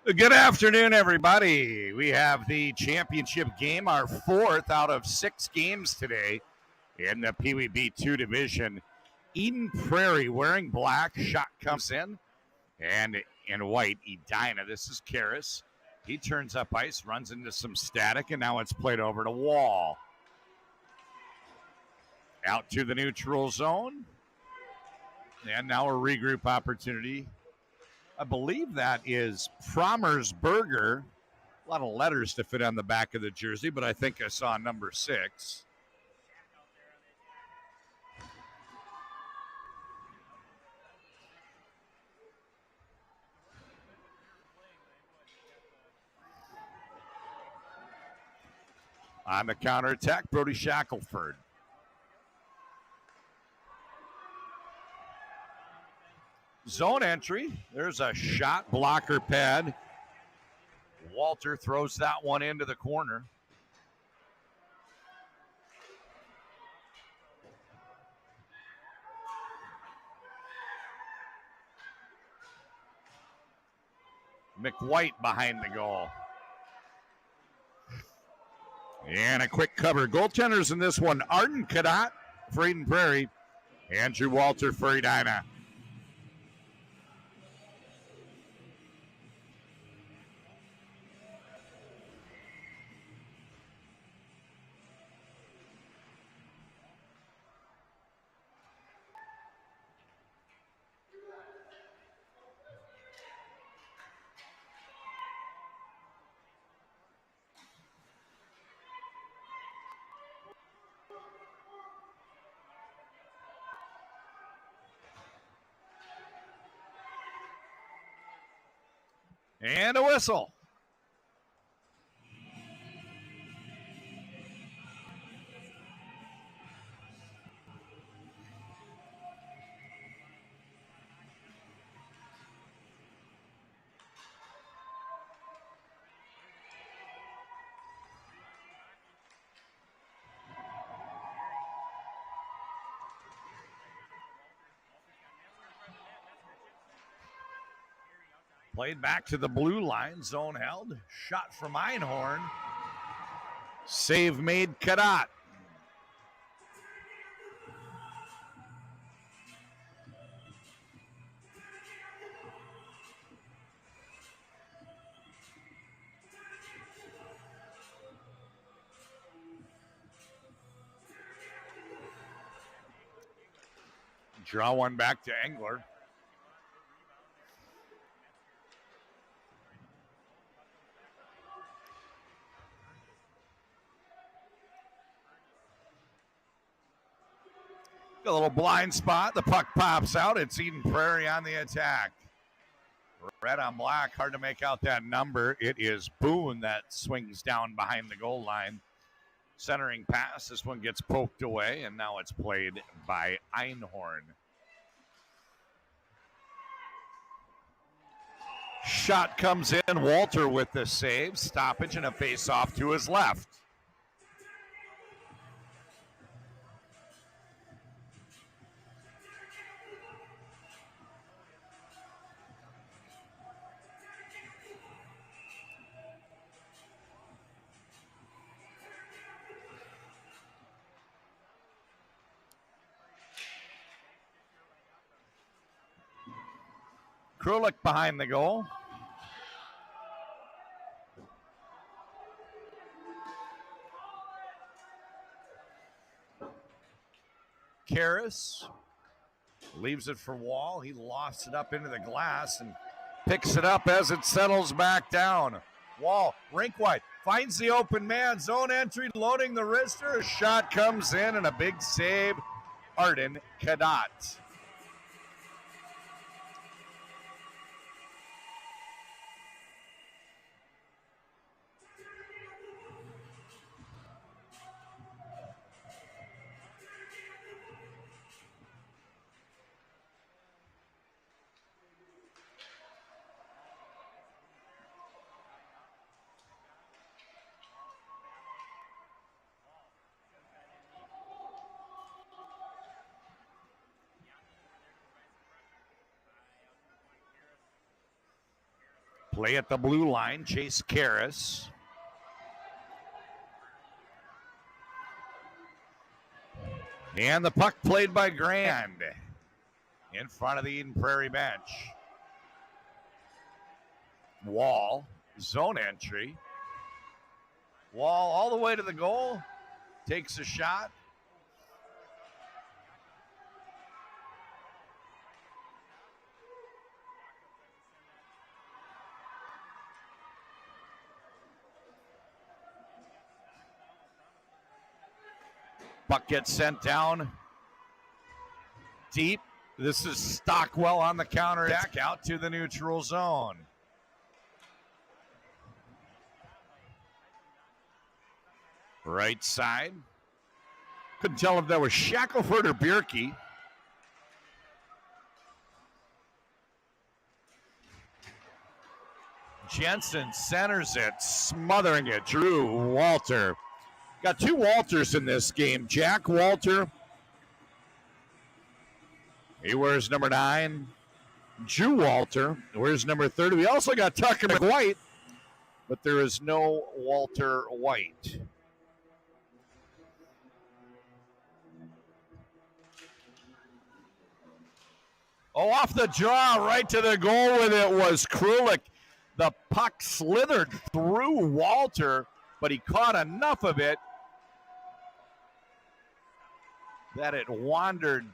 Good afternoon, everybody. We have the championship game, our fourth out of 6 games today in the Pee Wee B2 division. Eden Prairie wearing black, shot comes in, and in white, Edina. This is Karras. He turns up ice, runs into some static, and now it's played over to Wall. Out to the neutral zone, and now a regroup opportunity. I believe that is Frommer's Burger. A lot of letters to fit on the back of the jersey, but I think I saw number 6. On the counterattack, Brody Shackelford. Zone entry. There's a shot blocker pad. Walter throws that one into the corner. McWhite behind the goal. And a quick cover. Goaltenders in this one, Arden Cadott for Eden Prairie, Andrew Walter for Edina. And a whistle. Played back to the blue line, zone held. Shot from Einhorn. Save made Cadott. Draw one back to Engler. A little blind spot. The puck pops out. It's Eden Prairie on the attack. Red on black. Hard to make out that number. It is Boone that swings down behind the goal line. Centering pass. This one gets poked away, and now it's played by Einhorn. Shot comes in. Walter with the save. Stoppage and a face-off to his left. Krulik behind the goal. Karras leaves it for Wall. He lofts it up into the glass and picks it up as it settles back down. Wall, rink wide, finds the open man. Zone entry, loading the wrister. A shot comes in and a big save. Arden Cadott. Play at the blue line, Chase Karras. And the puck played by Grand in front of the Eden Prairie bench. Wall, zone entry. Wall all the way to the goal, takes a shot. Puck gets sent down deep. This is Stockwell on the counterattack out to the neutral zone. Right side. Couldn't tell if that was Shackelford or Bierke. Jensen centers it, smothering it. Drew Walter. Got two Walters in this game. Jack Walter, he wears number 9. Drew Walter wears number 30. We also got Tucker McWhite, but there is no Walter White. Oh, off the draw, right to the goal with it was Krulik. The puck slithered through Walter, but he caught enough of it that it wandered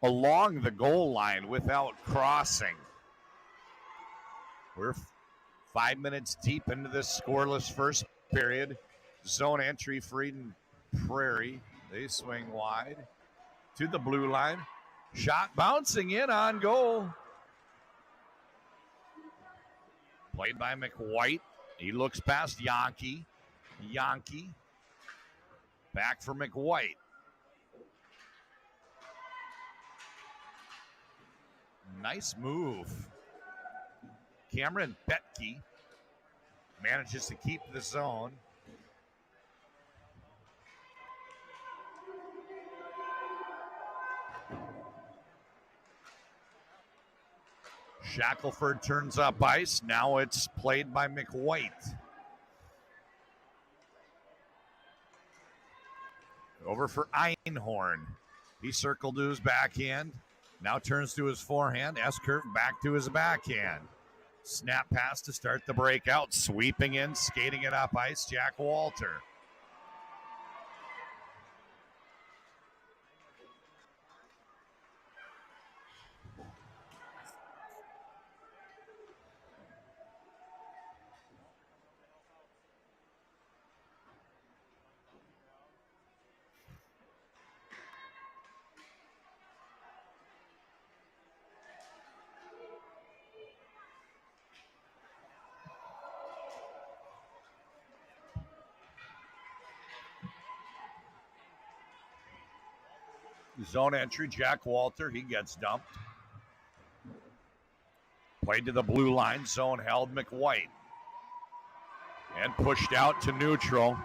along the goal line without crossing. We're 5 minutes deep into this scoreless first period. Zone entry for Eden Prairie. They swing wide to the blue line. Shot bouncing in on goal. Played by McWhite. He looks past Yankee. Yankee. Back for McWhite. Nice move. Cameron Betke manages to keep the zone. Shackelford turns up ice. Now it's played by McWhite. Over for Einhorn. He circled to his backhand. Now turns to his forehand. S-curve back to his backhand. Snap pass to start the breakout. Sweeping in, skating it up ice, Jack Walter. Zone entry, Jack Walter, he gets dumped. Played to the blue line, zone held, McWhite. And pushed out to neutral.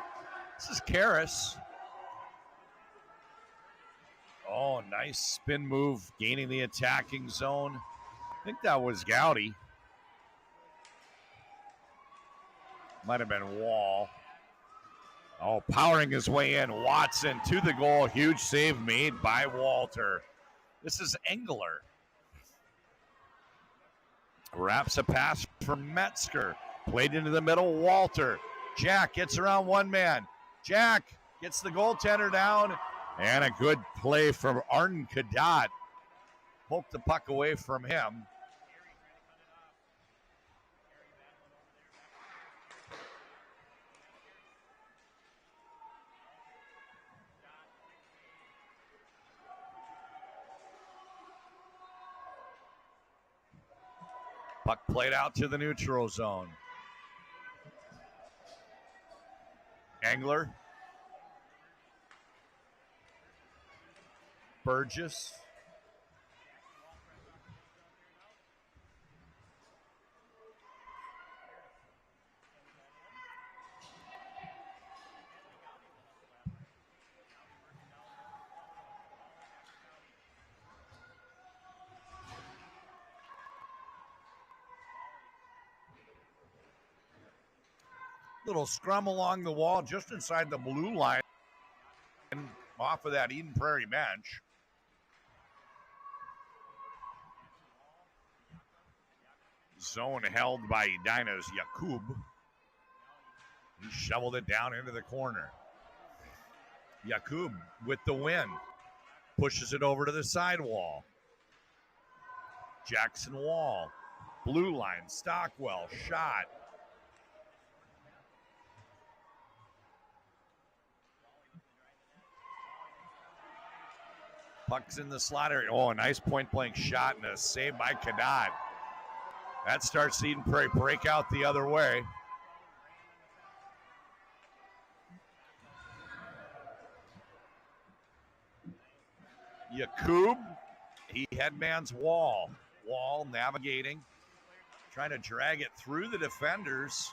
This is Karras. Oh, nice spin move, gaining the attacking zone. I think that was Gowdy. Might have been Wall. Oh, powering his way in. Watson to the goal. Huge save made by Walter. This is Engler. Wraps a pass from Metzger. Played into the middle. Walter. Jack gets around one man. Jack gets the goaltender down. And a good play from Arden Cadat. Poked the puck away from him. Puck played out to the neutral zone. Engler. Burgess. Little scrum along the wall just inside the blue line off of that Eden Prairie bench. Zone held by Edina's Yakub. He shoveled it down into the corner. Yakub with the win. Pushes it over to the sidewall. Jackson Wall. Blue line. Stockwell. Shot. Puck's in the slot area. Oh, a nice point-blank shot and a save by Cadat. That starts Eden Prairie break out the other way. Yakub, he headmans Wall. Wall navigating, trying to drag it through the defenders.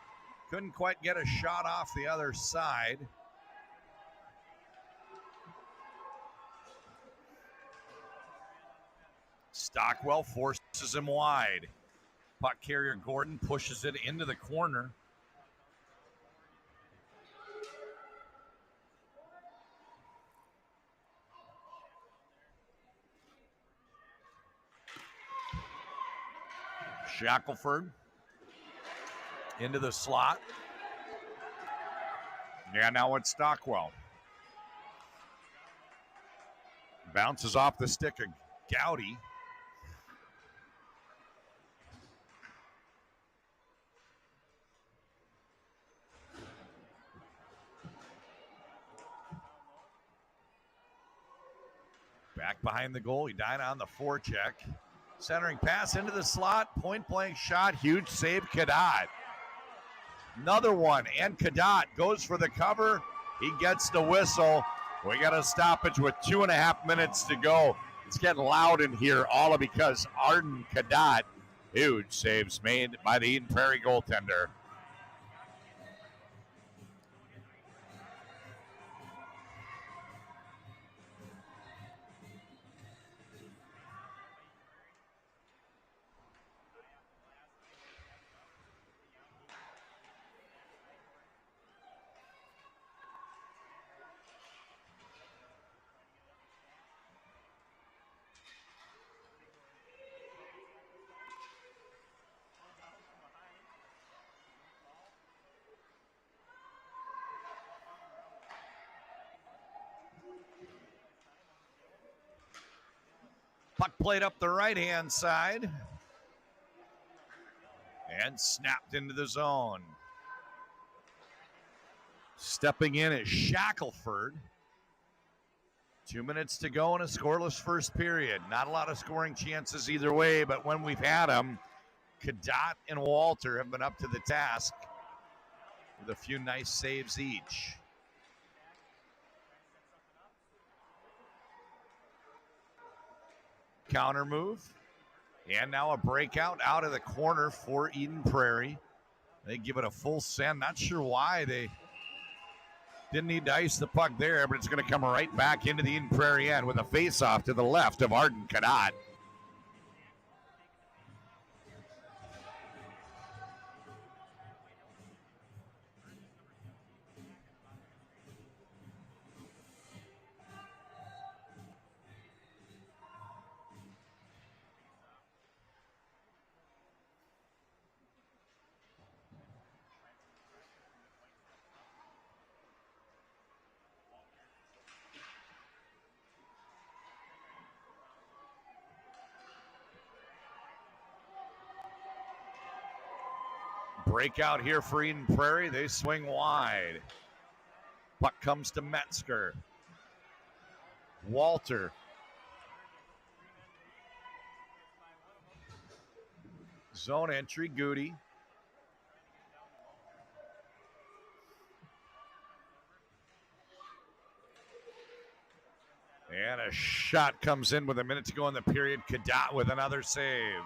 Couldn't quite get a shot off the other side. Stockwell forces him wide. Puck carrier Gordon pushes it into the corner. Shackelford into the slot. Yeah, now it's Stockwell. Bounces off the stick of Gowdy. Back behind the goal, Edina on the forecheck. Centering pass into the slot, point-blank shot, huge save, Cadat. Another one, and Cadat goes for the cover. He gets the whistle. We got a stoppage with 2.5 minutes to go. It's getting loud in here, all because Arden Cadat, huge saves made by the Eden Prairie goaltender. Puck played up the right-hand side and snapped into the zone. Stepping in is Shackelford. 2 minutes to go in a scoreless first period. Not a lot of scoring chances either way, but when we've had them, Cadat and Walter have been up to the task with a few nice saves each. Counter move. And now a breakout out of the corner for Eden Prairie. They give it a full send. Not sure why they didn't need to ice the puck there, but it's going to come right back into the Eden Prairie end with a face-off to the left of Arden Cadat. Breakout here for Eden Prairie. They swing wide. Puck comes to Metzger. Walter. Zone entry, Goody. And a shot comes in with a minute to go in the period. Cadat with another save.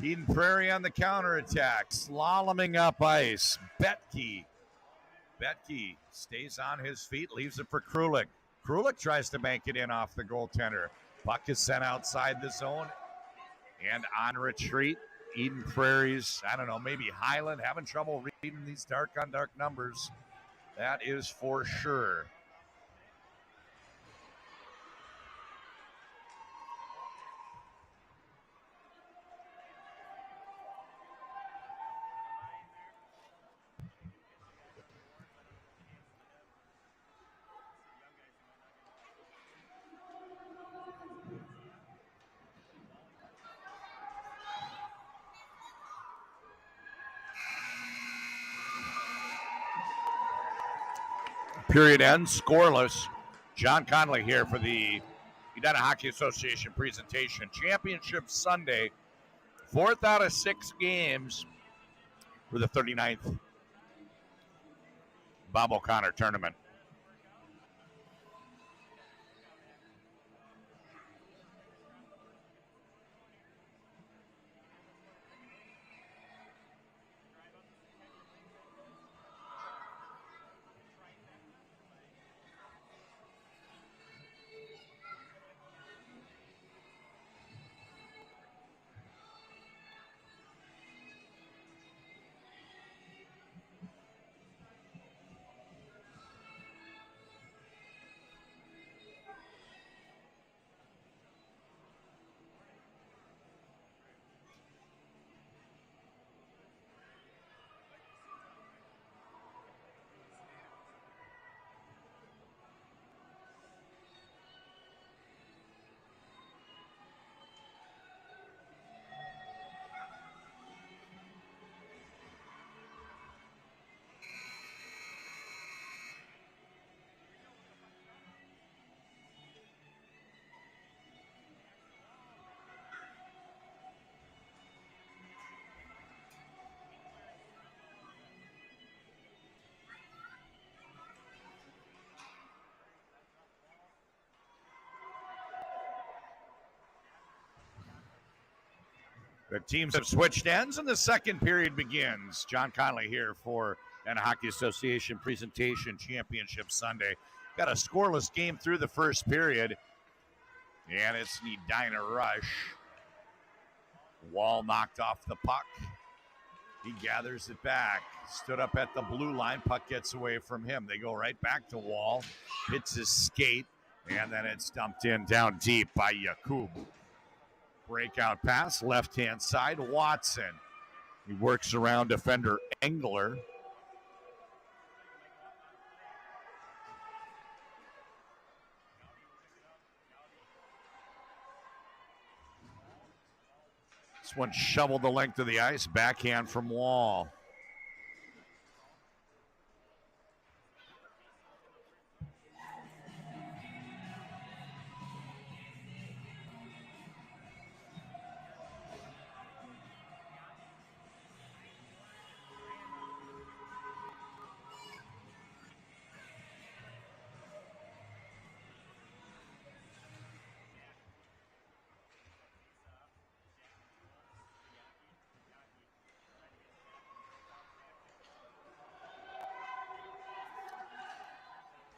Eden Prairie on the counterattack, slaloming up ice. Betke stays on his feet, leaves it for Krulik. Krulik tries to bank it in off the goaltender. Puck is sent outside the zone and on retreat. Eden Prairie's, I don't know, maybe Highland having trouble reading these dark on dark numbers. That is for sure. Period ends, scoreless. John Conley here for the Edina Hockey Association presentation. Championship Sunday, 4th out of 6 games for the 39th Bob O'Connor tournament. The teams have switched ends, and the second period begins. John Conley here for Edina Hockey Association presentation championship Sunday. Got a scoreless game through the first period, and it's the Edina rush. Wall knocked off the puck. He gathers it back. Stood up at the blue line. Puck gets away from him. They go right back to Wall. Hits his skate, and then it's dumped in down deep by Yakub. Breakout pass, left-hand side, Watson. He works around defender Engler. This one shoveled the length of the ice, backhand from Wall.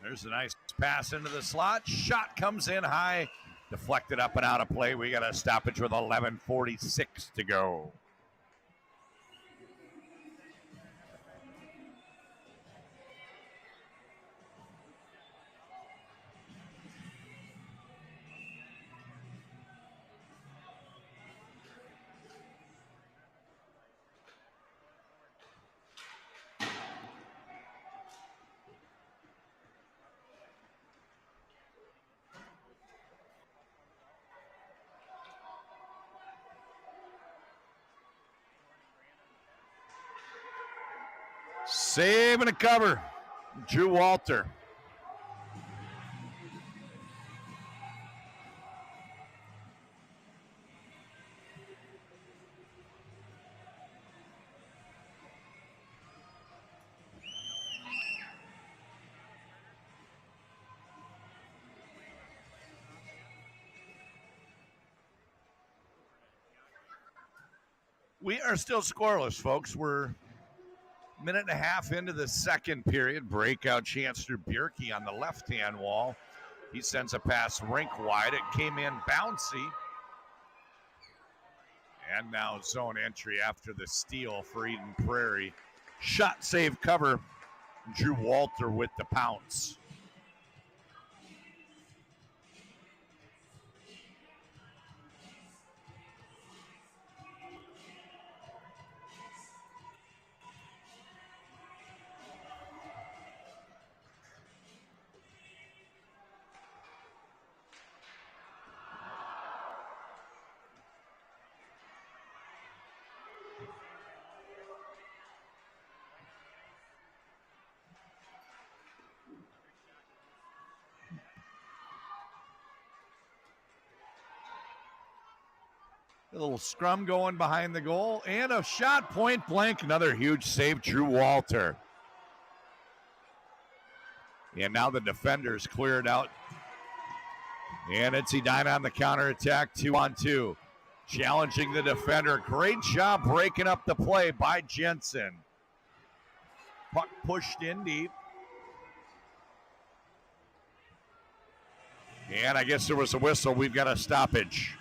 There's a nice pass into the slot. Shot comes in high. Deflected up and out of play. We got a stoppage with 11:46 to go. Save and a cover. Drew Walter. We are still scoreless, folks. We're minute and a half into the second period. Breakout chance through Bjerke on the left-hand wall. He sends a pass rink wide. It came in bouncy. And now zone entry after the steal for Eden Prairie. Shot, save, cover. Drew Walter with the pounce. A little scrum going behind the goal and a shot point blank. Another huge save, Drew Walter. And now the defenders cleared out. And it's Edina on the counterattack, 2-on-2. Challenging the defender. Great job breaking up the play by Jensen. Puck pushed in deep. And I guess there was a whistle. We've got a stoppage.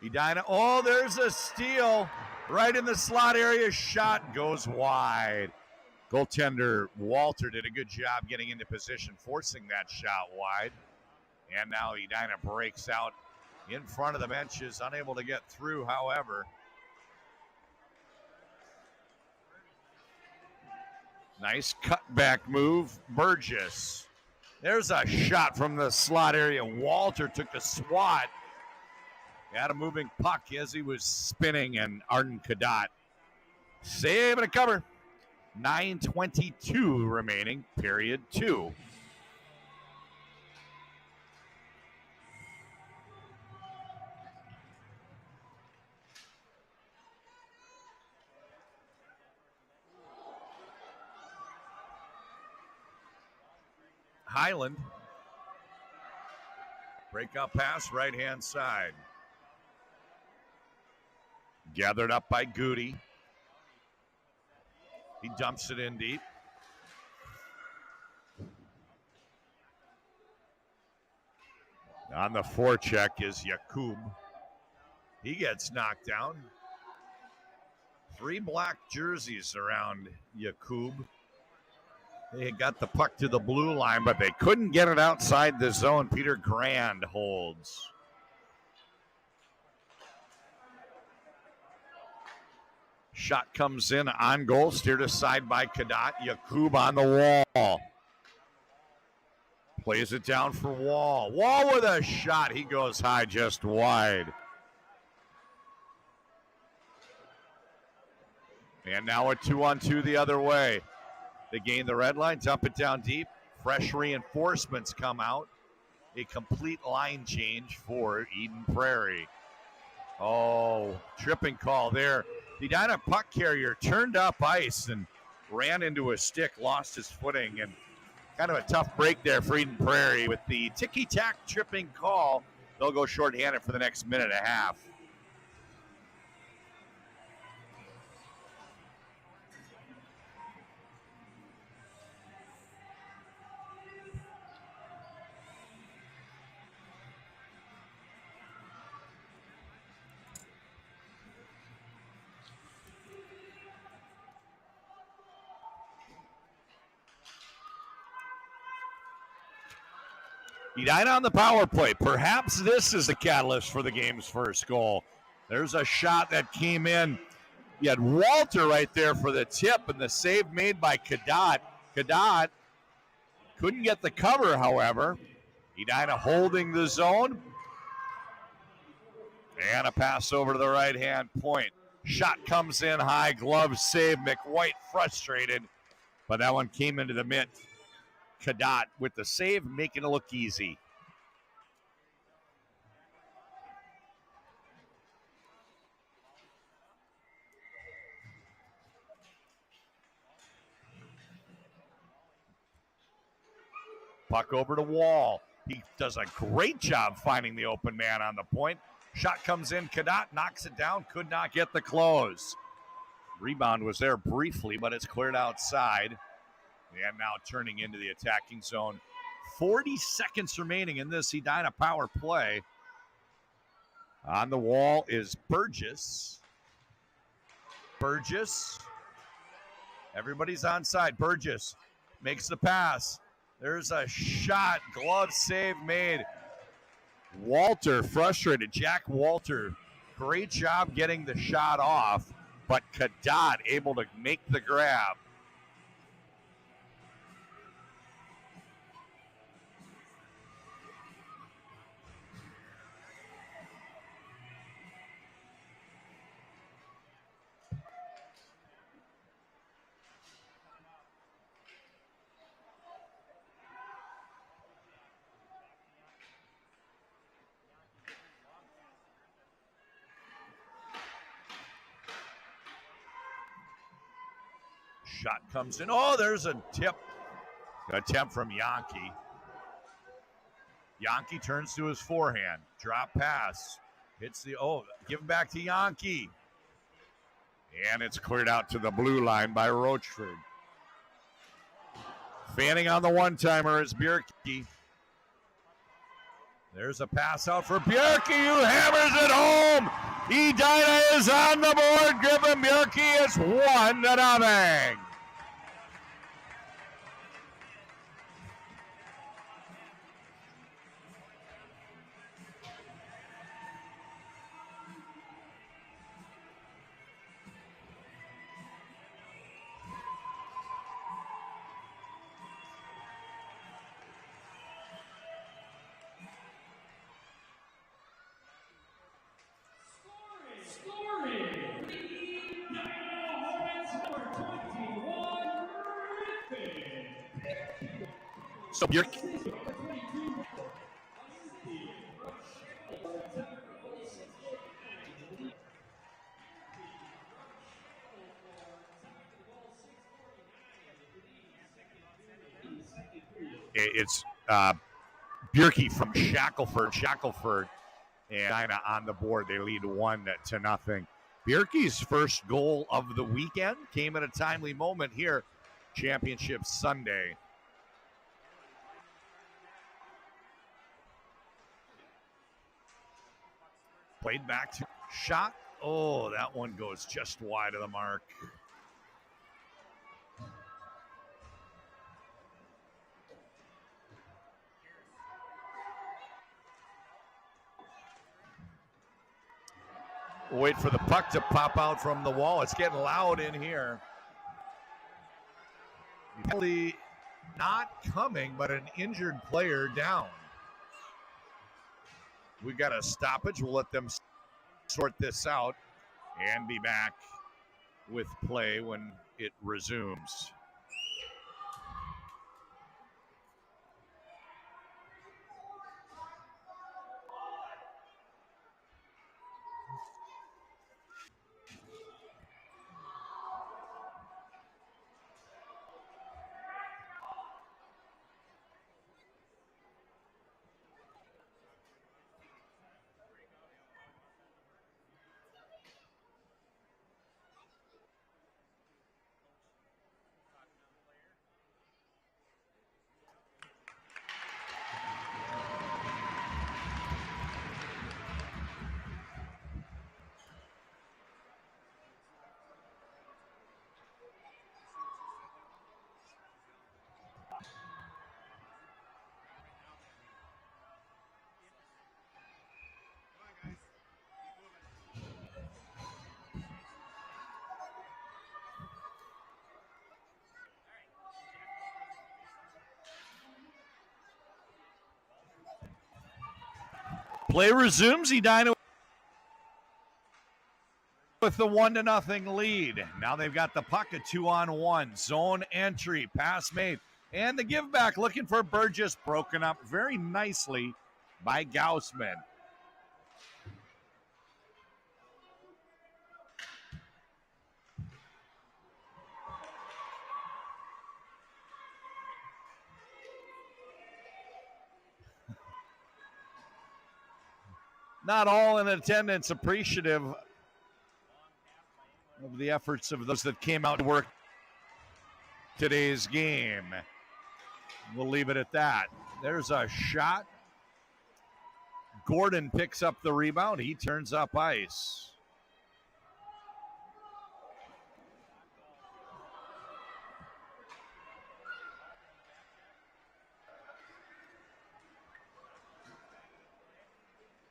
Edina, oh, there's a steal right in the slot area. Shot goes wide. Goaltender Walter did a good job getting into position, forcing that shot wide. And now Edina breaks out in front of the benches, unable to get through, however. Nice cutback move, Burgess. There's a shot from the slot area. Walter took a swat. Had a moving puck as he was spinning, and Arden Cadotte save and a cover. 9:22 remaining, period 2. Highland. Breakout pass, right-hand side. Gathered up by Goody. He dumps it in deep. On the forecheck is Yakub. He gets knocked down. 3 black jerseys around Yakub. They got the puck to the blue line, but they couldn't get it outside the zone. Peter Grand holds. Shot comes in on goal, steered aside by Cadotte. Yakub on the wall. Plays it down for Wall. Wall with a shot. He goes high, just wide. And now a 2-on-2 the other way. They gain the red line, dump it down deep. Fresh reinforcements come out. A complete line change for Eden Prairie. Oh, tripping call there. The Edina puck carrier turned up ice and ran into a stick, lost his footing, and kind of a tough break there for Eden Prairie. With the ticky-tack tripping call, they'll go shorthanded for the next minute and a half. Edina on the power play. Perhaps this is the catalyst for the game's first goal. There's a shot that came in. You had Walter right there for the tip, and the save made by Cadotte. Cadotte couldn't get the cover, however. Edina holding the zone. And a pass over to the right-hand point. Shot comes in high, glove save. McWhite frustrated, but that one came into the mitt. Cadott with the save, making it look easy. Puck over to Wall. He does a great job finding the open man on the point. Shot comes in. Cadott knocks it down. Could not get the close. Rebound was there briefly, but it's cleared outside. And now turning into the attacking zone. 40 seconds remaining in this Edina power play. On the wall is Burgess. Everybody's onside. Burgess makes the pass. There's a shot. Glove save made. Walter frustrated. Jack Walter, great job getting the shot off, but Cadott able to make the grab. Shot comes in. Oh, there's a tip. Attempt from Yankee. Yankee turns to his forehand. Drop pass. Hits the, give it back to Yankee. And it's cleared out to the blue line by Rochford. Fanning on the one-timer is Bjerke. There's a pass out for Bjerke, who hammers it home. Edina is on the board. Griffin Bjerke is 1-0. So Bjerke. It's Bjerke from Shackelford. Shackelford and Edina on the board. They lead 1-0. Bjerke's first goal of the weekend came at a timely moment here. Championship Sunday. Played back to shot. Oh, that one goes just wide of the mark. We'll wait for the puck to pop out from the wall. It's getting loud in here. Penalty not coming, but an injured player down. We've got a stoppage. We'll let them sort this out and be back with play when it resumes. Play resumes. Edina with the 1-0 lead. Now they've got the puck, a 2-on-1. Zone entry, pass made. And the give back, looking for Burgess, broken up very nicely by Gaussman. Not all in attendance appreciative of the efforts of those that came out to work today's game. We'll leave it at that. There's a shot. Gordon picks up the rebound. He turns up ice.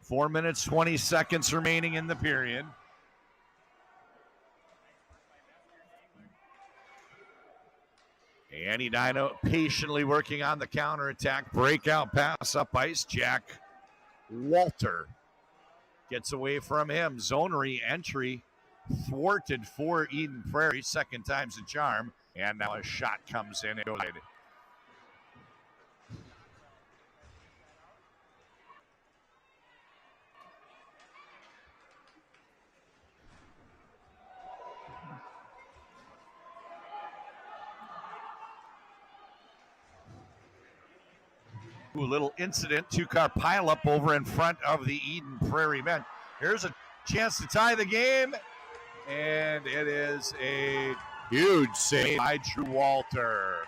Four minutes, 20 seconds remaining in the period. And Edina patiently working on the counterattack. Breakout pass up ice. Jack Walter gets away from him. Zone re-entry thwarted for Eden Prairie. Second time's a charm. And now a shot comes in. A little incident, two-car pileup over in front of the Eden Prairie bench. Here's a chance to tie the game, and it is a huge save by Drew Walter.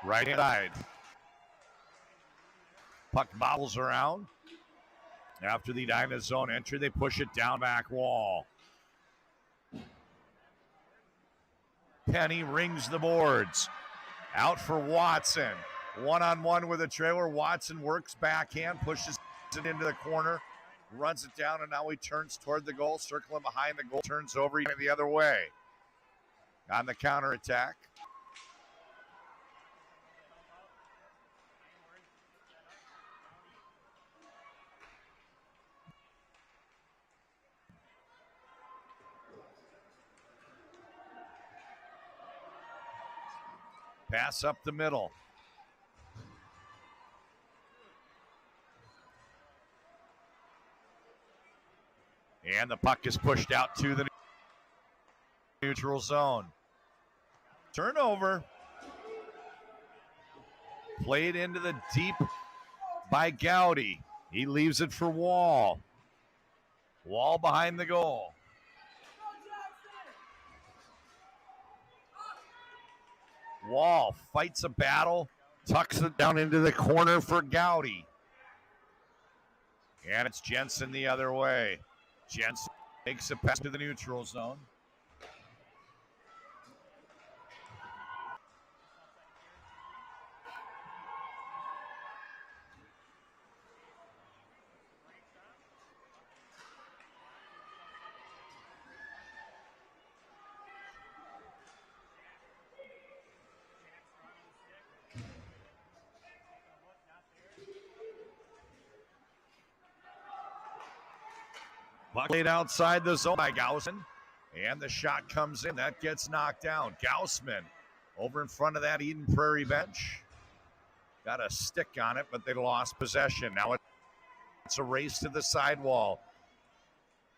Right side. Puck bobbles around. After the Edina zone entry, they push it down back wall. Penny rings the boards. Out for Watson. One-on-one with a trailer. Watson works backhand, pushes it into the corner, runs it down, and now he turns toward the goal, circling behind the goal, turns over the other way. On the counterattack. Pass up the middle. And the puck is pushed out to the neutral zone. Turnover. Played into the deep by Gowdy. He leaves it for Wall. Wall behind the goal. Wall fights a battle, tucks it down into the corner for Gowdy. And it's Jensen the other way. Jensen takes a pass to the neutral zone. Puck laid outside the zone by Gaussman. And the shot comes in. That gets knocked down. Gaussman over in front of that Eden Prairie bench. Got a stick on it, but they lost possession. Now it's a race to the sidewall.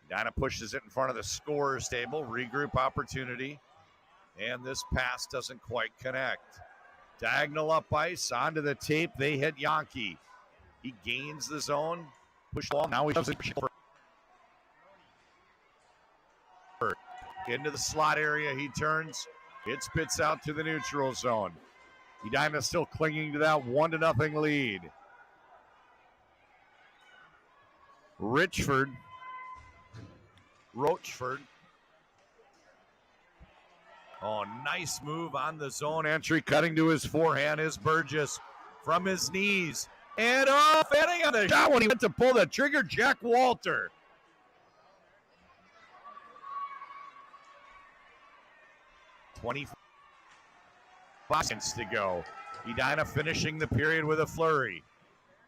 Edina pushes it in front of the scorer's table. Regroup opportunity. And this pass doesn't quite connect. Diagonal up ice, onto the tape. They hit Yankee. He gains the zone. Push the ball. Now he does it into the slot area. He turns. It spits out to the neutral zone. Edina still clinging to that 1-0 lead. Roachford Oh, nice move on the zone entry. Cutting to his forehand is Burgess from his knees. And fanning on the shot when he went to pull the trigger, Jack Walter. $25 seconds to go. Edina finishing the period with a flurry.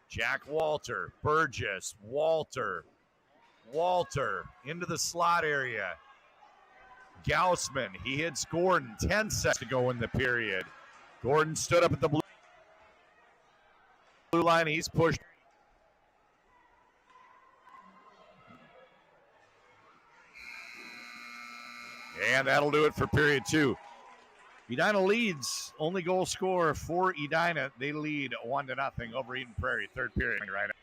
Jack Walter, Burgess, Walter into the slot area. Gaussman, he hits Gordon. 10 seconds to go in the period. Gordon stood up at the blue line. He's pushed. And that'll do it for period 2. Edina leads. Only goal scorer for Edina. They lead 1-0 over Eden Prairie. Third period right now.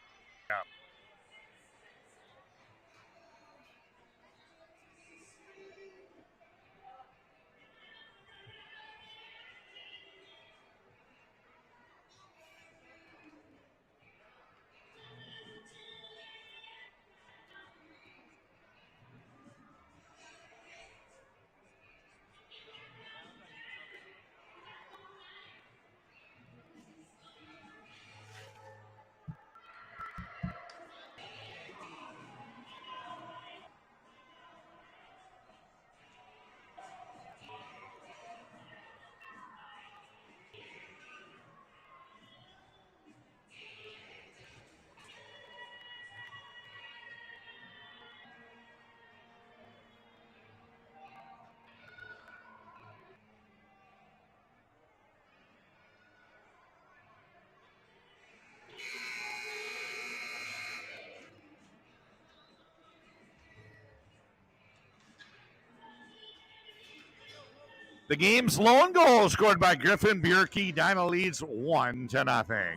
The game's lone goal scored by Griffin Bjerke. Edina leads 1-0.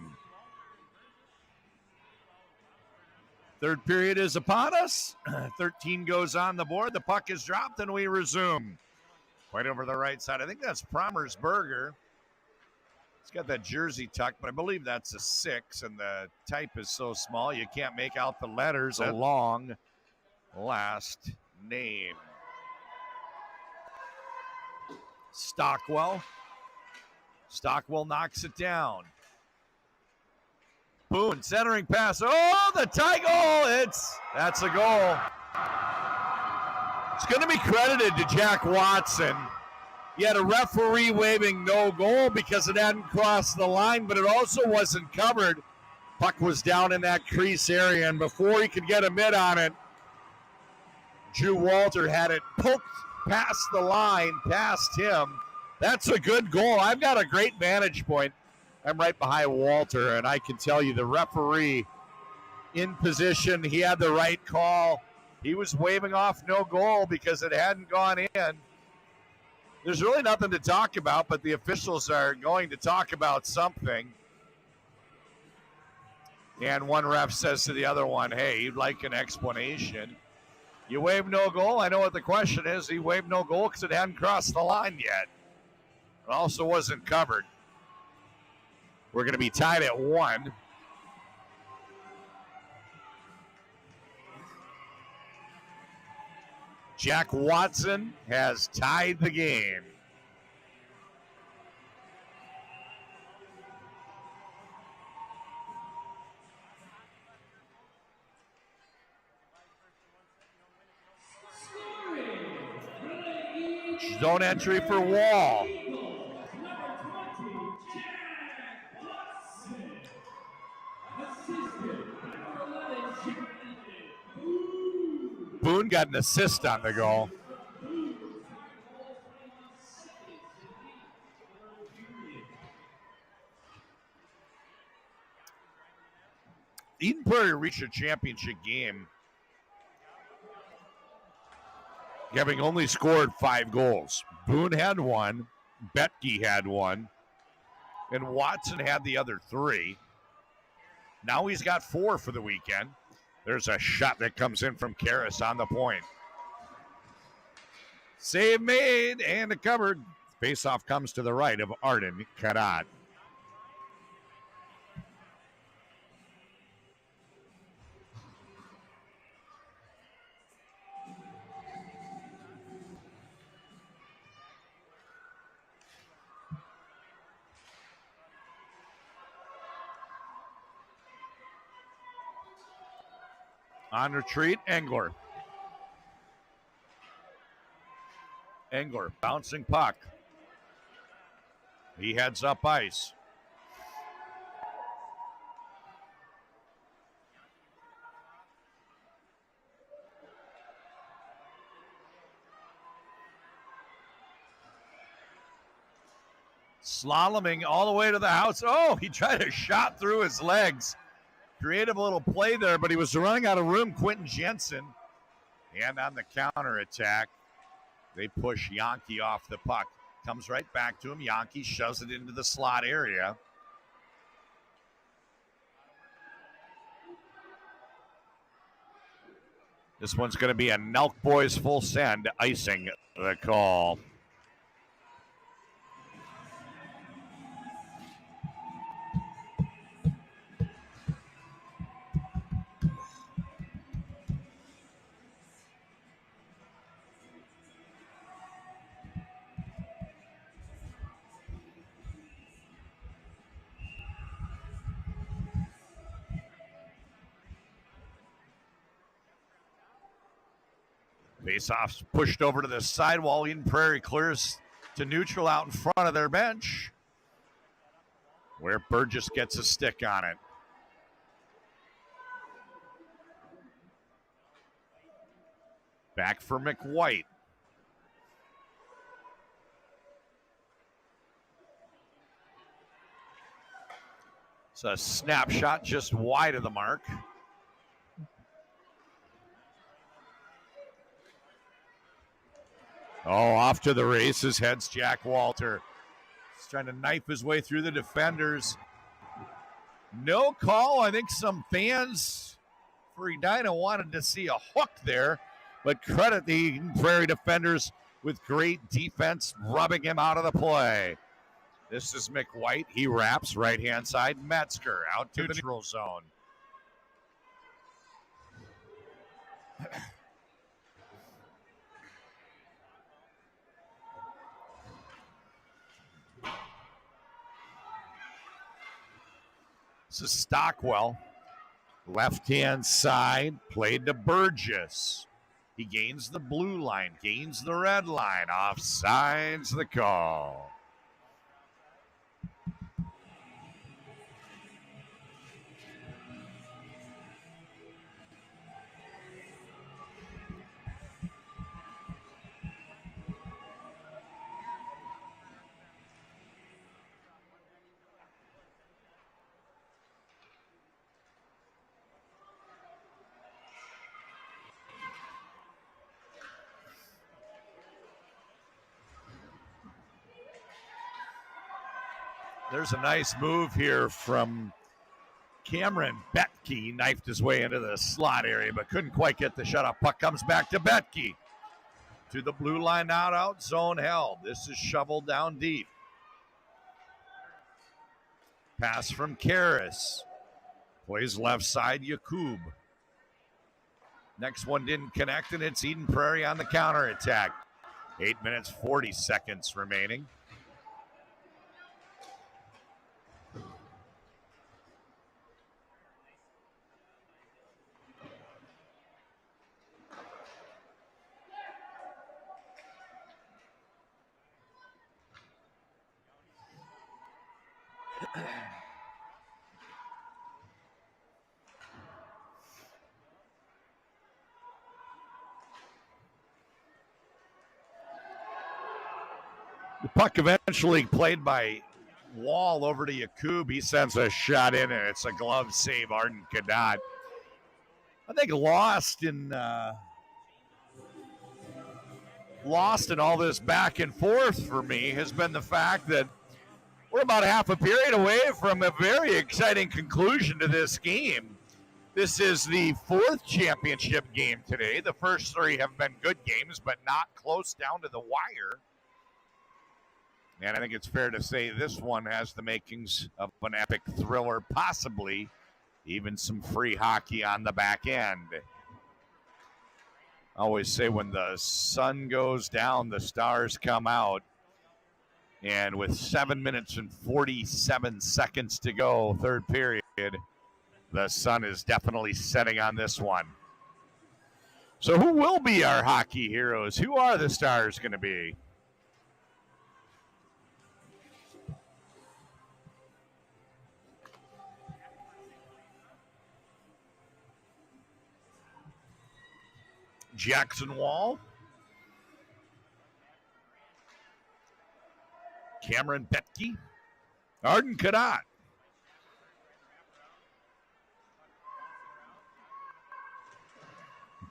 Third period is upon us. 13 goes on the board. The puck is dropped and we resume. Right over the right side. I think that's Promer's Burger. He's got that jersey tucked, but I believe that's a 6, and the type is so small you can't make out the letters. A long last name. Stockwell knocks it down. Boone centering pass. Oh, the tie goal. That's a goal. It's going to be credited to Jack Watson. He had a referee waving no goal because it hadn't crossed the line, but it also wasn't covered. Puck was down in that crease area, and before he could get a mitt on it, Drew Walter had it poked past the line, past him. That's a good goal. I've got a great vantage point. I'm right behind Walter, and I can tell you the referee in position, he had the right call. He was waving off no goal because it hadn't gone in. There's really nothing to talk about, but the officials are going to talk about something. And one ref says to the other one, hey, you'd like an explanation. You waved no goal. I know what the question is. He waved no goal because it hadn't crossed the line yet. It also wasn't covered. We're going to be tied at 1. Jack Watson has tied the game. Zone entry for Wall. Boone got an assist on the goal. Eden Prairie reached a championship game having only scored 5 goals. Boone had 1, Betke had 1, and Watson had the other 3. Now he's got 4 for the weekend. There's a shot that comes in from Karras on the point. Save made and a covered. Faceoff comes to the right of Arden Karat. On retreat, Engler. Engler, bouncing puck. He heads up ice. Slaloming all the way to the house. Oh, he tried a shot through his legs. Creative little play there, but he was running out of room. Quentin Jensen. And on the counter attack, they push Yankee off the puck. Comes right back to him. Yankee shoves it into the slot area. This one's going to be a Nelk Boys full send, icing the call. Face-off's pushed over to the sidewall. Eden Prairie clears to neutral out in front of their bench, where Burgess gets a stick on it. Back for McWhite. It's a snapshot just wide of the mark. Oh, off to the races heads Jack Walter. He's trying to knife his way through the defenders. No call. I think some fans for Edina wanted to see a hook there, but credit the Prairie defenders with great defense, rubbing him out of the play. This is McWhite. He wraps right-hand side. Metzger out to the neutral zone. This is Stockwell. Left-hand side, played to Burgess. He gains the blue line, gains the red line. Offside's the call. There's a nice move here from Cameron Betke. Knifed his way into the slot area, but couldn't quite get the shutoff. Puck comes back to Betke. To the blue line, out, zone held. This is shoveled down deep. Pass from Karras. Plays left side, Yakub. Next one didn't connect, and it's Eden Prairie on the counter attack. 8 minutes, 40 seconds remaining. The puck eventually played by Wall over to Yakub. He sends a shot in, and it's a glove save. Arden Cadet. I think lost in all this back and forth for me has been the fact that we're about half a period away from a very exciting conclusion to this game. This is the fourth championship game today. The first three have been good games, but not close down to the wire. And I think it's fair to say this one has the makings of an epic thriller, possibly even some free hockey on the back end. I always say when the sun goes down, the stars come out. And with 7 minutes and 47 seconds to go, third period, the sun is definitely setting on this one. So who will be our hockey heroes? Who are the stars going to be? Jackson Wall, Cameron Betke, Arden Cadotte,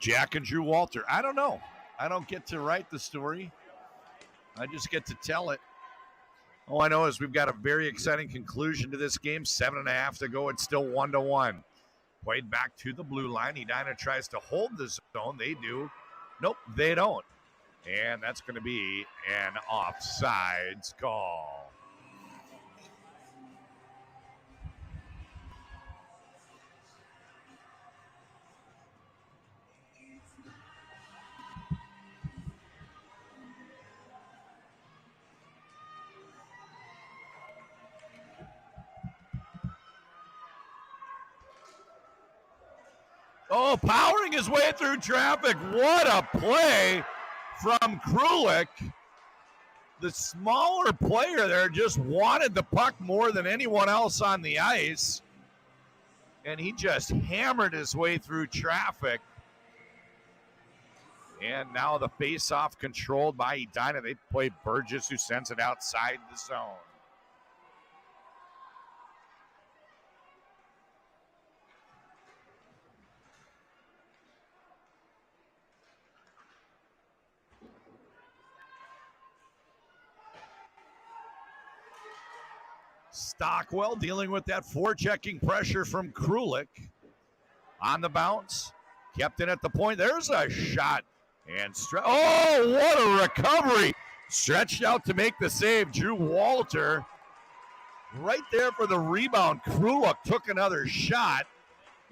Jack and Drew Walter. I don't know. I don't get to write the story. I just get to tell it. All I know is we've got a very exciting conclusion to this game. 7.5 to go. It's still 1-1. Played back to the blue line. Edina tries to hold the zone. They do. Nope, they don't. And that's going to be an offsides call. Oh, powering his way through traffic. What a play from Krulik. The smaller player there just wanted the puck more than anyone else on the ice. And he just hammered his way through traffic. And now the face-off controlled by Edina. They play Burgess, who sends it outside the zone. Stockwell dealing with that forechecking pressure from Krulik. On the bounce, kept it at the point. There's a shot. And oh, what a recovery. Stretched out to make the save. Drew Walter right there for the rebound. Krulik took another shot,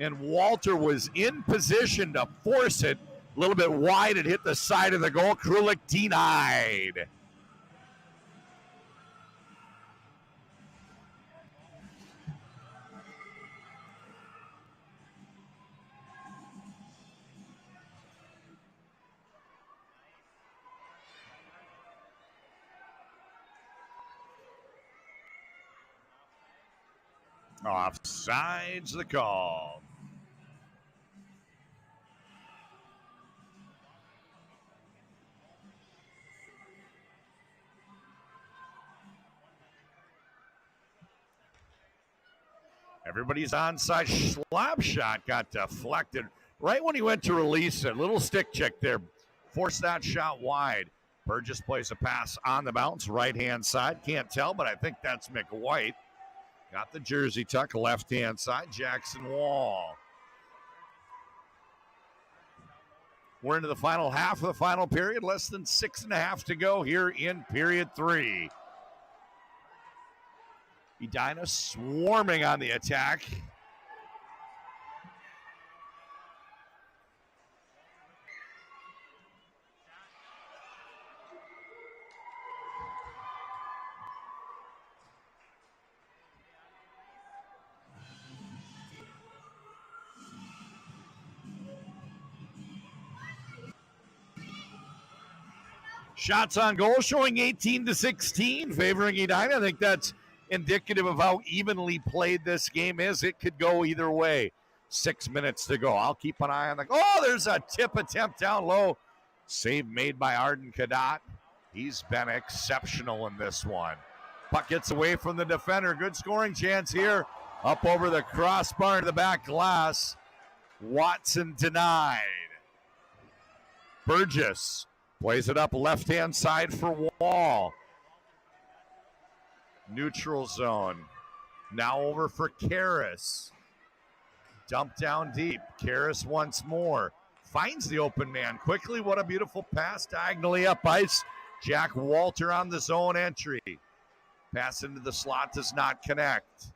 and Walter was in position to force it. A little bit wide. It hit the side of the goal. Krulik denied. Offsides the call. Everybody's onside. Slap shot got deflected right when he went to release it. Little stick check there. Forced that shot wide. Burgess plays a pass on the bounce, right-hand side. Can't tell, but I think that's McWhite. Got the jersey tuck, left-hand side, Jackson Wall. We're into the final half of the final period. Less than 6.5 to go here in period 3. Edina swarming on the attack. Shots on goal showing 18-16, favoring Edina. I think that's indicative of how evenly played this game is. It could go either way. 6 minutes to go. I'll keep an eye on the. Oh, there's a tip attempt down low. Save made by Arden Cadotte. He's been exceptional in this one. Puck gets away from the defender. Good scoring chance here. Up over the crossbar to the back glass. Watson denied. Burgess plays it up left-hand side for Wall. Neutral zone. Now over for Karras. Dump down deep. Karras once more. Finds the open man quickly. What a beautiful pass diagonally up ice. Jack Walter on the zone entry. Pass into the slot does not connect.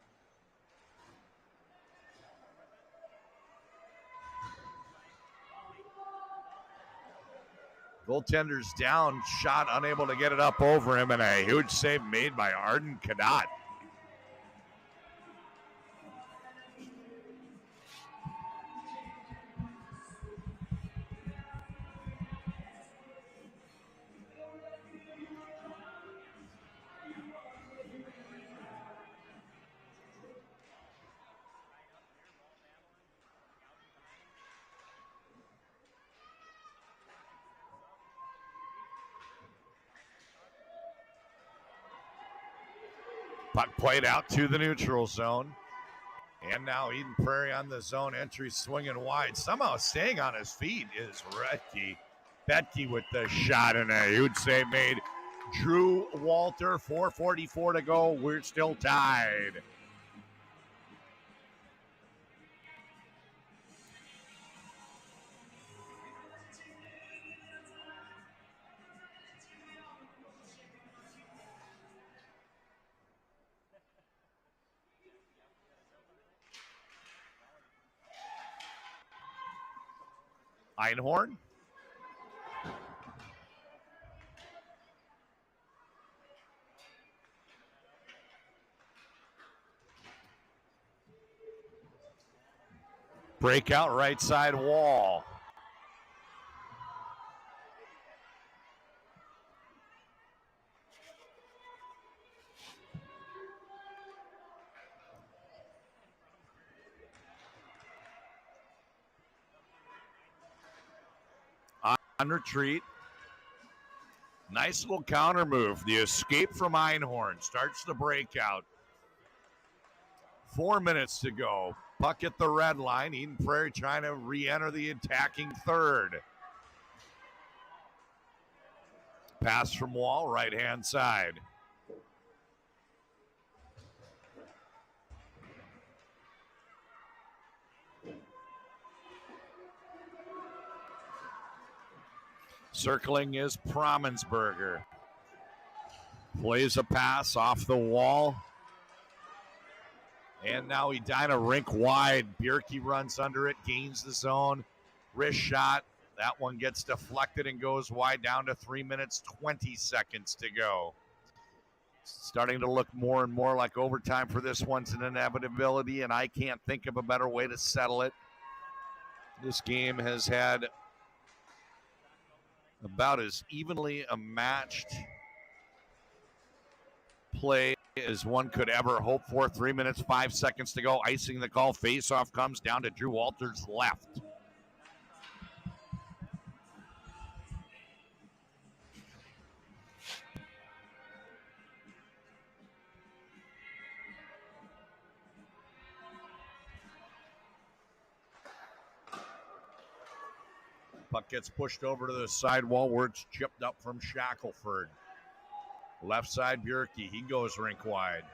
Goaltender's down, shot unable to get it up over him, and a huge save made by Arden Cadotte. Puck played out to the neutral zone. And now Eden Prairie on the zone entry, swinging wide. Somehow staying on his feet is Retke. Betke with the shot, and a huge save made. Drew Walter, 4:44 to go. We're still tied. Einhorn. Breakout right side wall. On retreat. Nice little counter move. The escape from Einhorn starts the breakout. 4 minutes to go. Puck at the red line. Eden Prairie trying to re-enter the attacking third. Pass from Wall, right-hand side. Circling is Promensberger. Plays a pass off the wall. And now Edina rink wide. Bjerke runs under it, gains the zone. Wrist shot. That one gets deflected and goes wide down to 3 minutes, 20 seconds to go. Starting to look more and more like overtime for this one's an inevitability, and I can't think of a better way to settle it. This game has had about as evenly a matched play as one could ever hope for. 3 minutes, 5 seconds to go. Icing the call. Face-off comes down to Drew Walter's left. Puck gets pushed over to the sidewall where it's chipped up from Shackelford. Left side, Bjerke. He goes rink wide.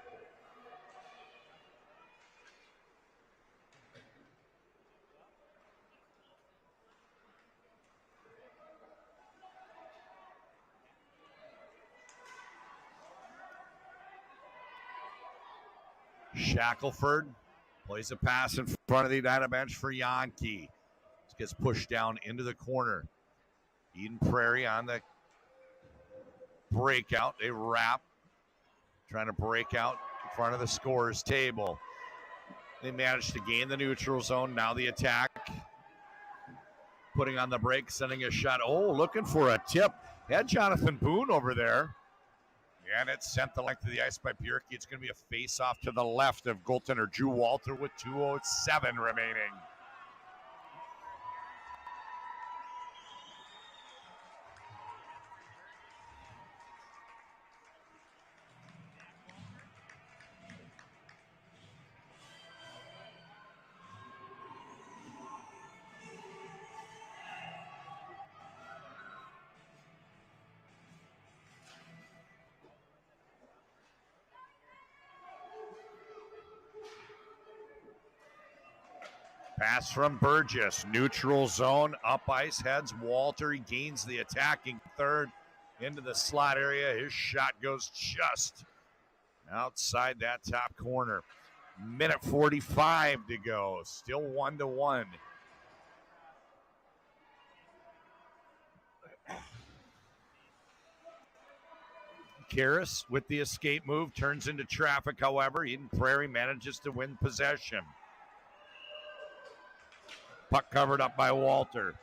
Shackelford plays a pass in front of the Edina bench for Yankee. Gets pushed down into the corner. Eden Prairie on the breakout. They wrap. Trying to break out in front of the scorer's table. They managed to gain the neutral zone. Now the attack. Putting on the break, sending a shot. Oh, looking for a tip. Had Jonathan Boone over there. And it's sent the length of the ice by Bjerke. It's going to be a face-off to the left of goaltender Drew Walter with 2:07 remaining. Pass from Burgess, neutral zone, up ice, heads Walter. He gains the attacking third into the slot area. His shot goes just outside that top corner. Minute 45 to go, still 1-1. Karras with the escape move turns into traffic, however. Eden Prairie manages to win possession. Puck covered up by Walter.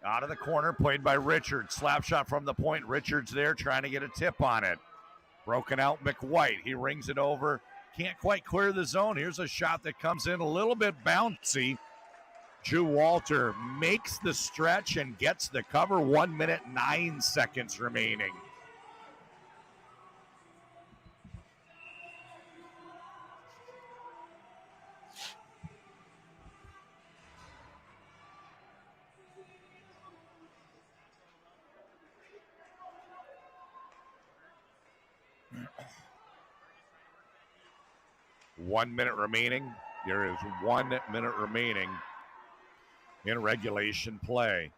Out of the corner, played by Richards. Slap shot from the point. Richards there trying to get a tip on it. Broken out McWhite. He rings it over. Can't quite clear the zone. Here's a shot that comes in a little bit bouncy. Drew Walter makes the stretch and gets the cover. 1 minute, 9 seconds remaining. One minute remaining. There is 1 minute remaining in regulation play.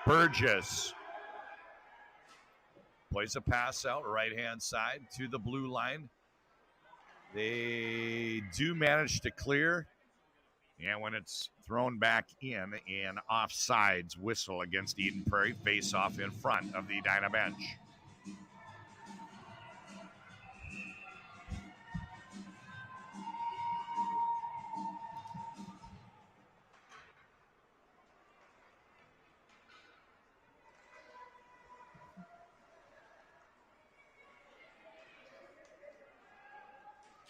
Burgess plays a pass out right-hand side to the blue line. They do manage to clear. And when it's thrown back in offsides whistle against Eden Prairie, face off in front of the Edina bench.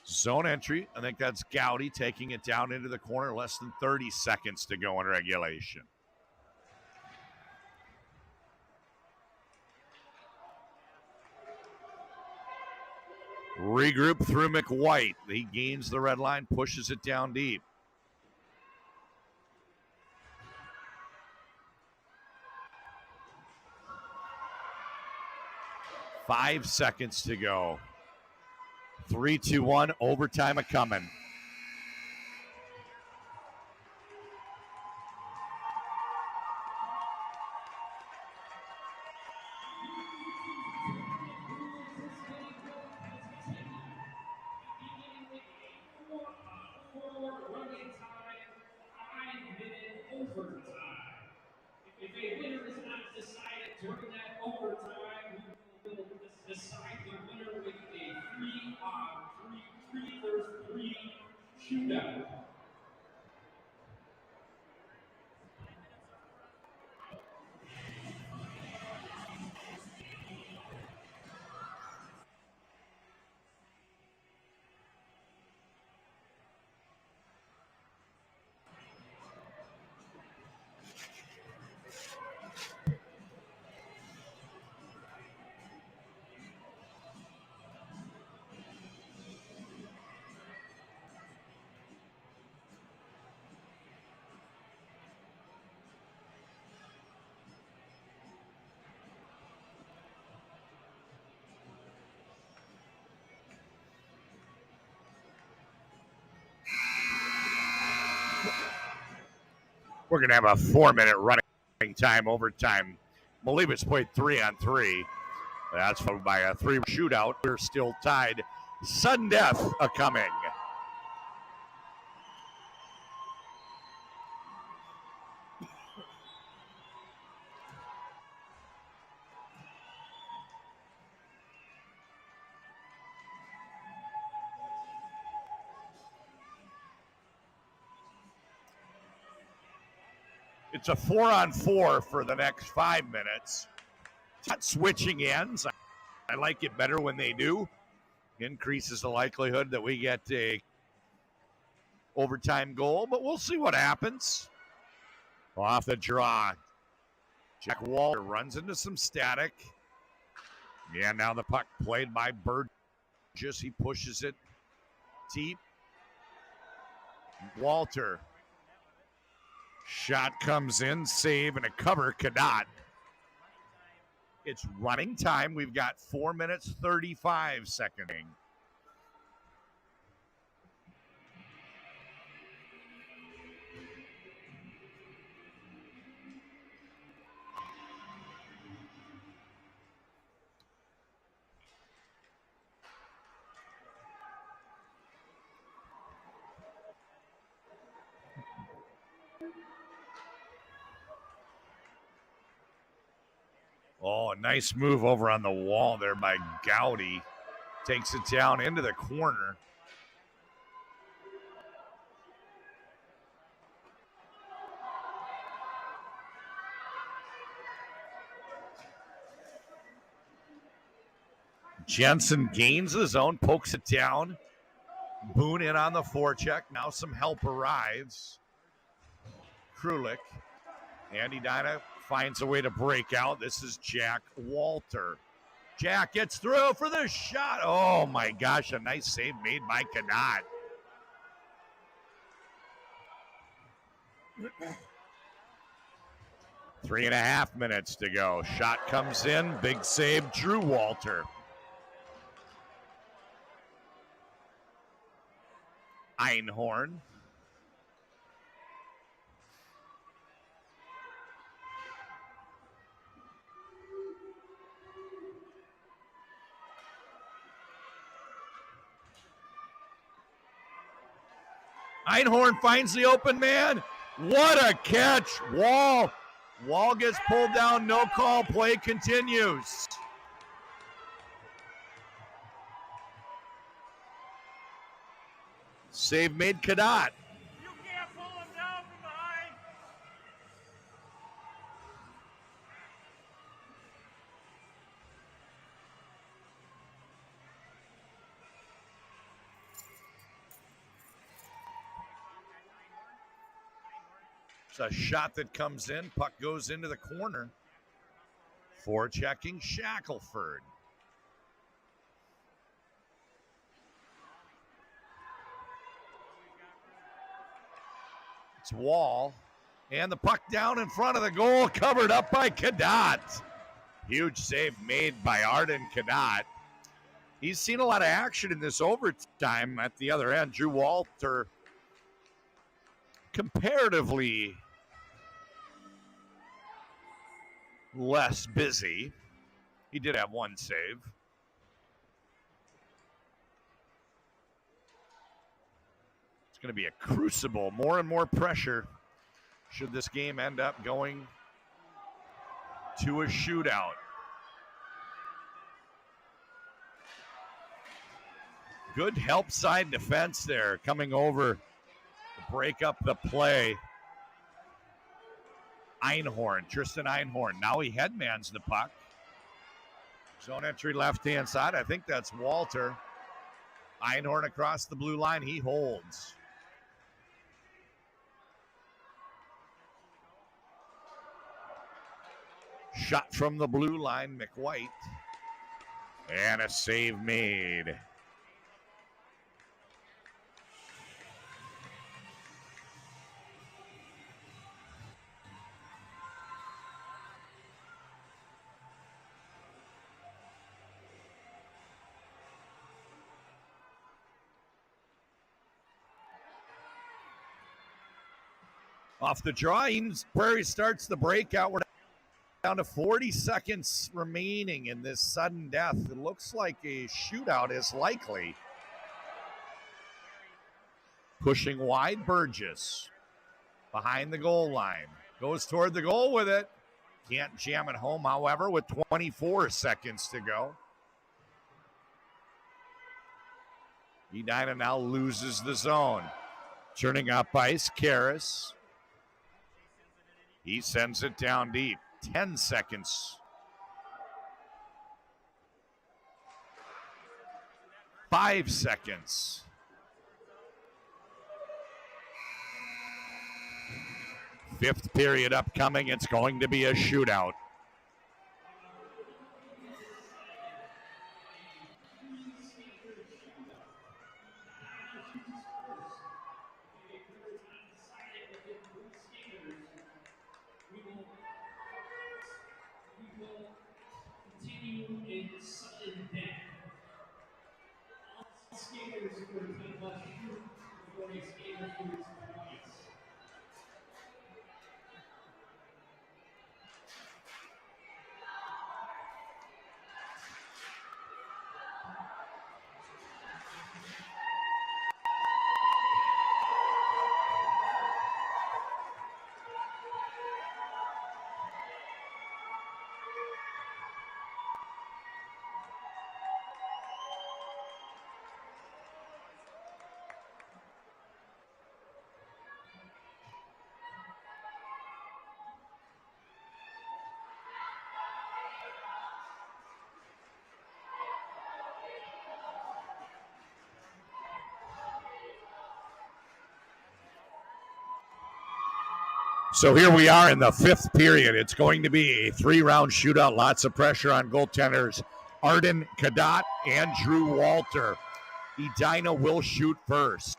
Zone entry. I think that's Gowdy taking it down into the corner. Less than 30 seconds to go in regulation. Regroup through McWhite. He gains the red line, pushes it down deep. Five seconds to go. 3, 2, 1, overtime a coming. We're going to have a 4-minute running time overtime. Malibus played 3-on-3. That's followed by a 3 shootout. We're still tied. Sudden death a coming. It's a 4-on-4 for the next 5 minutes. Not switching ends. I like it better when they do. Increases the likelihood that we get a overtime goal, but we'll see what happens. Off the draw. Jack Walter runs into some static. Yeah, now the puck played by Burgess. He pushes it deep. Walter. Shot comes in, save, and a cover, Cadot. It's running time. We've got 4 minutes, 35 seconds. Oh, a nice move over on the wall there by Gowdy. Takes it down into the corner. Jensen gains the zone, pokes it down. Boone in on the forecheck. Now some help arrives. Krulik. And Edina finds a way to break out. This is Jack Walter. Jack gets through for the shot. Oh my gosh, a nice save made by Canot. Three and a half minutes to go. Shot comes in. Big save, Drew Walter. Einhorn. Einhorn finds the open man. What a catch. Wall gets pulled down. No call. Play continues. Save made Canot. You can't pull him down from behind. It's a shot that comes in. Puck goes into the corner. Forechecking Shackelford. It's Wall. And the puck down in front of the goal, covered up by Canot. Huge save made by Arden Canot. He's seen a lot of action in this overtime at the other end. Drew Walter comparatively less busy. He did have one save. It's going to be a crucible, more and more pressure should this game end up going to a shootout. Good help side defense there, coming over to break up the play. Einhorn, Tristan Einhorn. Now he headmans the puck. Zone entry left-hand side. I think that's Walter. Einhorn across the blue line. He holds. Shot from the blue line, McWhite. And a save made. Off the draw, Prairie starts the breakout. We're down to 40 seconds remaining in this sudden death. It looks like a shootout is likely. Pushing wide, Burgess. Behind the goal line. Goes toward the goal with it. Can't jam it home, however, with 24 seconds to go. Edina now loses the zone. Turning up ice, Karras. He sends it down deep. 10 seconds. 5 seconds. Fifth period upcoming. It's going to be a shootout. So here we are in the fifth period. It's going to be a 3-round shootout. Lots of pressure on goaltenders Arden Cadotte and Drew Walter. Edina will shoot first.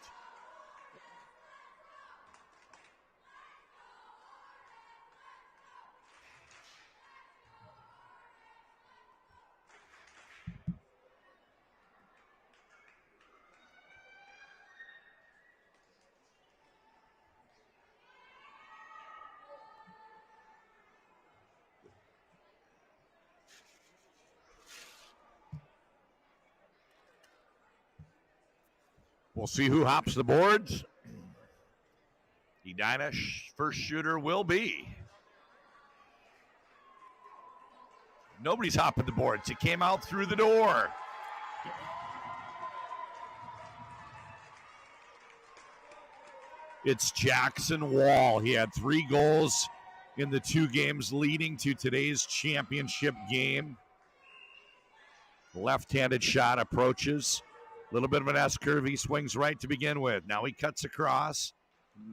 We'll see who hops the boards. Edina's first shooter will be. Nobody's hopping the boards. He came out through the door. It's Jackson Wall. He had 3 goals in the 2 games leading to today's championship game. Left-handed shot approaches. A little bit of an S-curve. He swings right to begin with. Now he cuts across,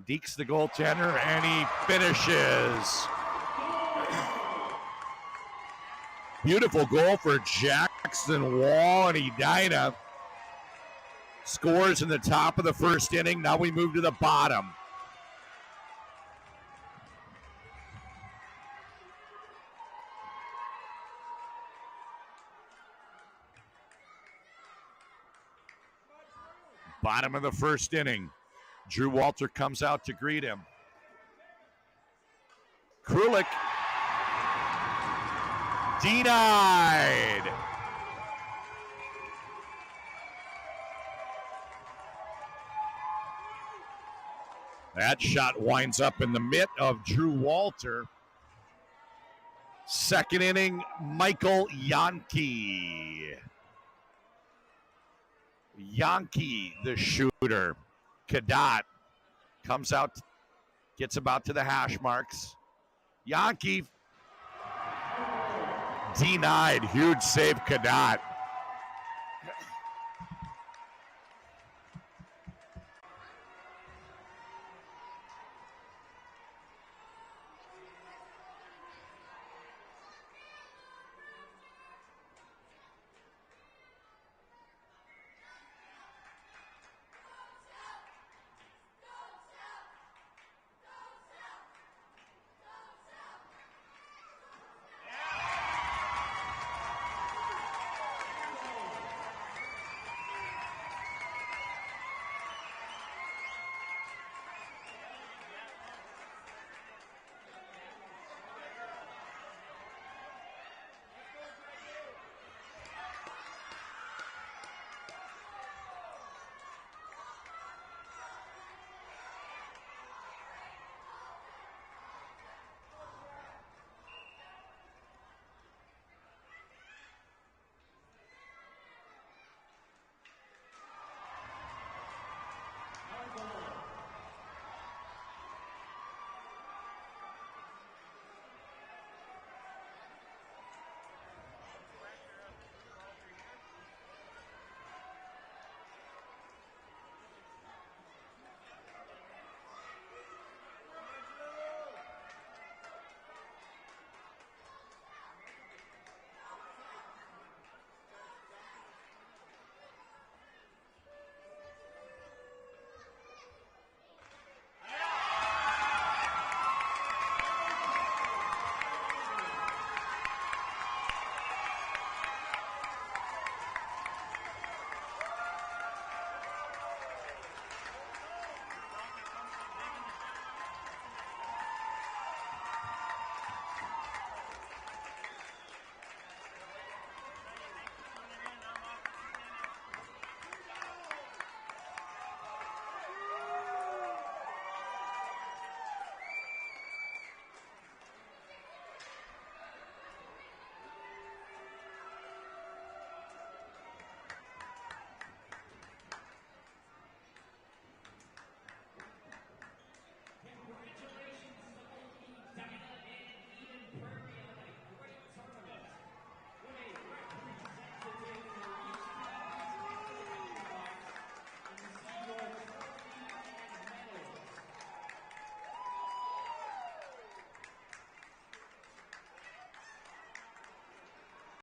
dekes the goaltender, and he finishes. Beautiful goal for Jackson Wall, and Edina scores in the top of the first inning. Now we move to the bottom. Bottom of the first inning. Drew Walter comes out to greet him. Krulik denied. That shot winds up in the mitt of Drew Walter. Second inning, Michael Yankee. Yankee, the shooter. Cadotte comes out, gets about to the hash marks. Yankee denied. Huge save, Cadotte.